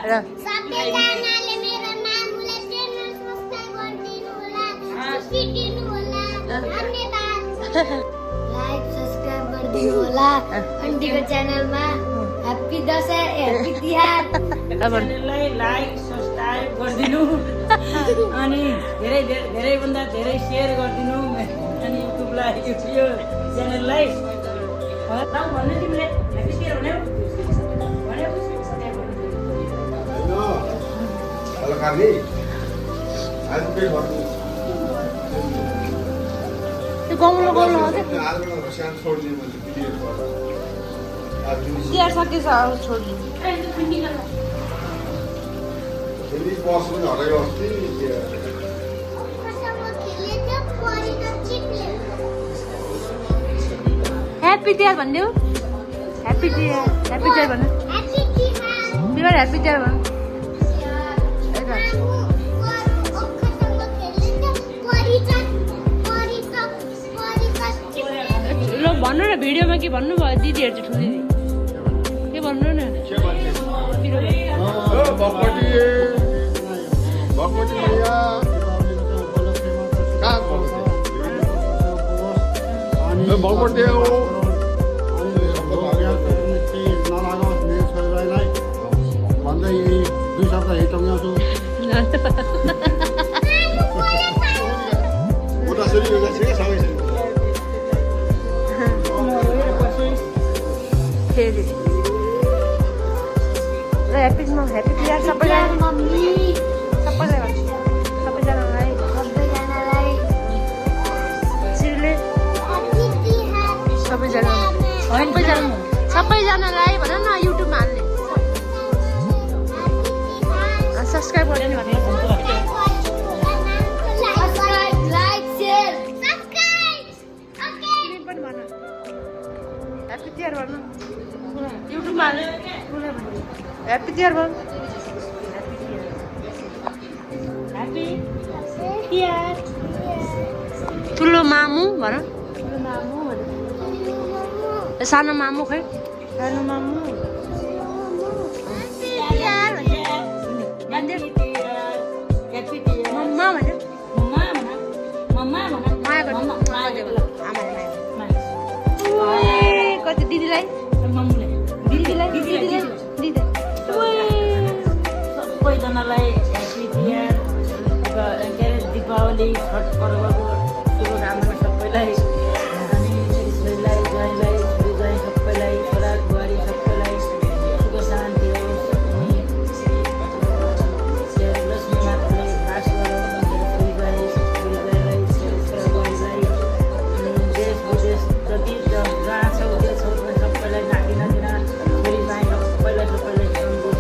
सबैजनाले मेरो नामलाई च्यानल सब्स्क्राइब गरिदिनु होला, छिटिदिनु होला, धन्यवाद। लाइक सब्स्क्राइब गरिदिनु होला आन्टीको च्यानलमा। Happy Dashain, happy Tihar. च्यानललाई लाइक सब्स्क्राइब गरिदिनु अनि धेरै धेरै भन्दा धेरै शेयर गरिदिनु अनि युट्युबलाई यो च्यानललाई भन्नु तिमीले ह्यापी तिहार भन्यौ तिहार सकेछ छोड्नु ह्याप्पी तिहार भनिदेऊ ह्याप्पी तिहार भन्नु तिमीहरू ह्याप्पी तिहार भन्नु ल भन्नु न भिडियोमा के भन्नुभयो दिदीहरू चाहिँ ठुलो दिदी के भन्नु न भन्दै 2 शब्द हिटाउँछु ह्याप्पी तिहार सबैजनालाई सबैजनालाई भन न युट्युबमा हाल्ने सब्सक्राइब गर्यो नि भने ह्याप्पी तिहार भन्नु युट्युबमा हाल्ने ह्याप्पी तिहार भन्नु ह्याप्पी तिहार ठुलो मामु भन सानो मामु खै सानो मामु मम्मा भन्यो कति दिदीलाई सबैजनालाई ह्याप्पी तिहार के अरे दीपावली छठ पर्वको शुभकामना सबैलाई अनि छोरीलाई ज्वाइँलाई छोरी ज्वाइँ सबैलाई छोरा बुहारी सबैलाई सुख शान्ति होस् अनि लक्ष्मी माताले बास गरौँ छोरी ज्वाइँलाई छोरा बुहारीलाई अनि देश विदेश जति जहाँ छ त्यो छोरी सबैलाई नाति नातिना छोरी ज्वाइँ सबैलाई सम्झौँ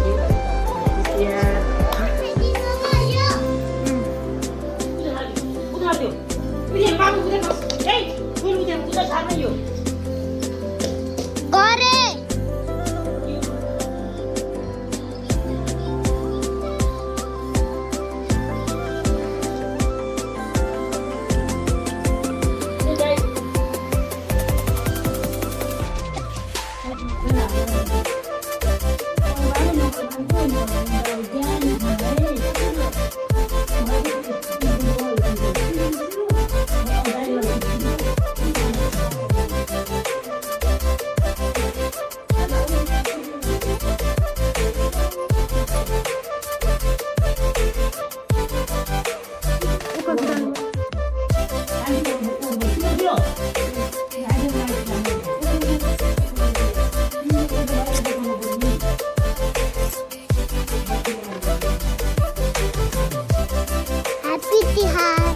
तिहार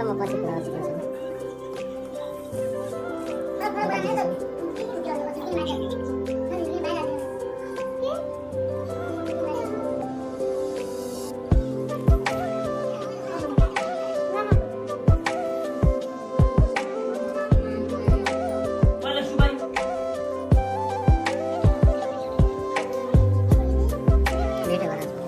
न म पछि कुरा गर्छु पहिला सुपारी भेट गराउँछु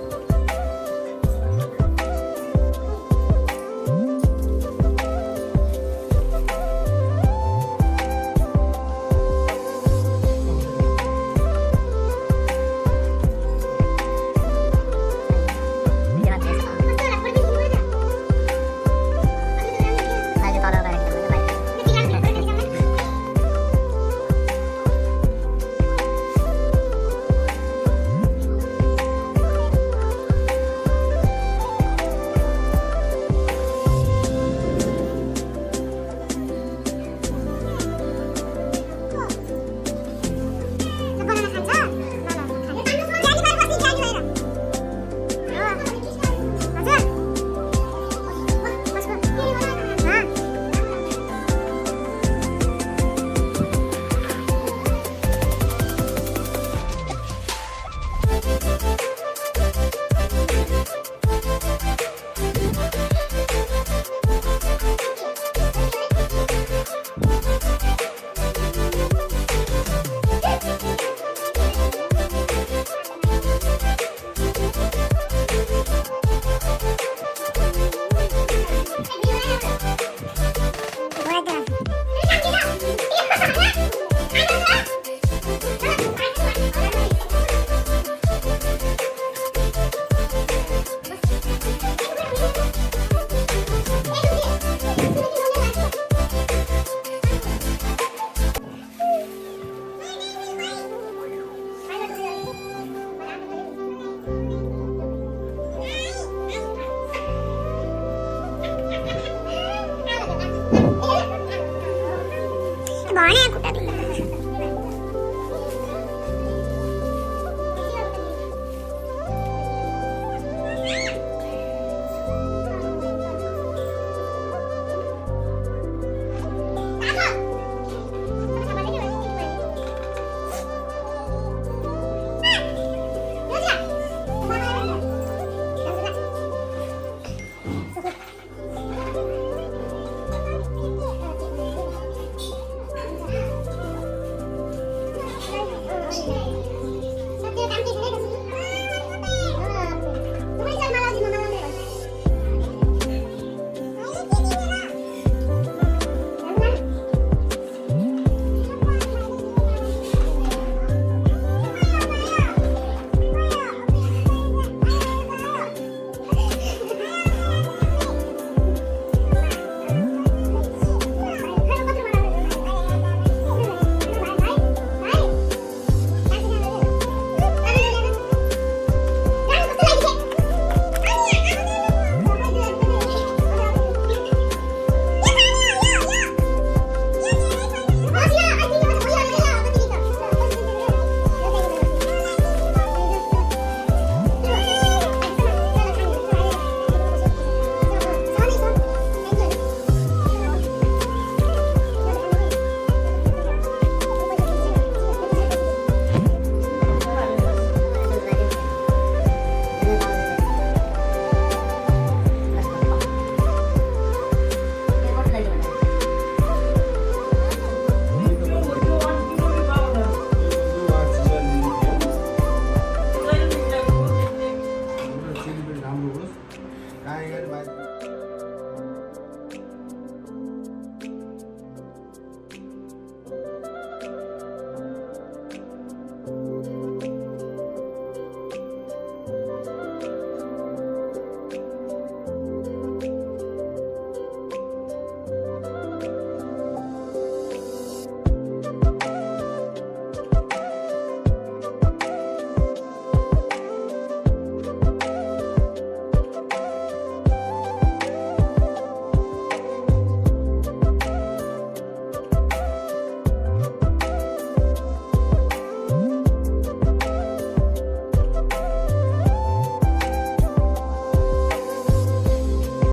Thank you.